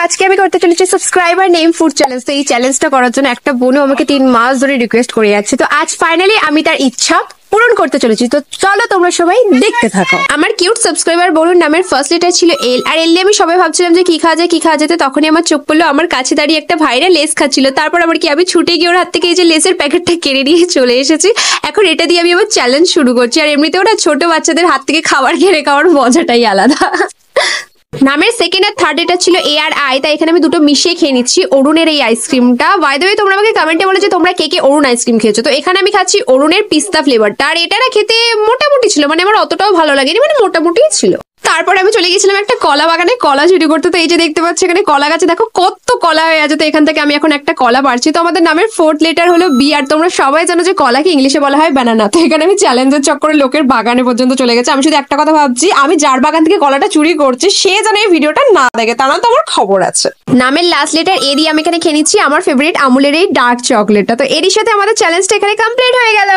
আজকে আমি করতে চলেছি সাবস্ক্রাইবার নেম ফুড চ্যালেঞ্জ। তো এই চ্যালেঞ্জটা করার জন্য একটা বোনও আমাকে 3 মাস ধরে রিকোয়েস্ট করে যাচ্ছে। তো আজ ফাইনালি আমি তার ইচ্ছা পূরণ করতে চলেছি। তো চলো তোমরা সবাই দেখতে থাকো। আমার কিউট সাবস্ক্রাইবার বোনের নামের ফার্স্ট লেটার ছিল এল, আর এল দিয়ে আমি সবাই ভাবছিলাম যে কি খাওয়া যায় কি খাওয়া যেত। তখনই আমার চোখ পড়লো আমার কাছে দাঁড়িয়ে একটা ভাইরা লেস খাচ্ছিল। তারপর আবার কি আমি ছুটে গিয়ে ওর হাত থেকে এই যে লেসের প্যাকেটটা কেড়ে নিয়ে চলে এসেছি। এখন এটা দিয়ে আমি আমার চ্যালেঞ্জ শুরু করছি। আর এমনিতেও না ছোট বাচ্চাদের হাত থেকে খাবার কেড়ে খাওয়ার মজাটাই আলাদা। নামের সেকেন্ড আর থার্ড এটা ছিল এ আর আই, তাই এখানে আমি দুটো মিশিয়ে খেয়ে নিচ্ছি অরুণের এই আইসক্রিমটা। বাই দ্য ওয়ে তোমরা আমাকে কমেন্টে বলো যে তোমরা কে কে অরুণ আইসক্রিম খেয়েছো। তো এখানে আমি খাচ্ছি অরুণের পিস্তা ফ্লেভারটা। আর এটা না খেতে মোটামুটি ছিল, মানে আমার অতটাও ভালো লাগেনি, মানে মোটামুটিই ছিল। তারপরে আমি চলে গেছিলাম একটা কলা বাগানে কলা চুরি করতে। তো এই যে দেখতে পাচ্ছি এখানে কলা গাছে দেখো কত কলা হয়ে আছে। তো এখান থেকে আমি এখন একটা কলা পারছি। তো আমাদের নামের ফোর্থ লেটার হলো বি, আর তোমরা সবাই জানো যে কলাকে ইংলিশে বলা হয় বানানা। তো এখানে আমি চ্যালেঞ্জের চক্করে লোকের বাগানে পর্যন্ত চলে গেছে। আমি শুধু একটা কথা ভাবছি, আমি যার বাগান থেকে কলাটা চুরি করছি সে যেন এই ভিডিওটা না দেখে, তা না তো আমার খবর আছে। নামের লাস্ট লেটার এ দিয়ে আমি এখানে খেয়ে নিচ্ছি আমার ফেভারিট আমুলের এই ডার্ক চকলেটটা। তো এরই সাথে আমাদের চ্যালেঞ্জটা এখানে কমপ্লিট হয়ে গেল।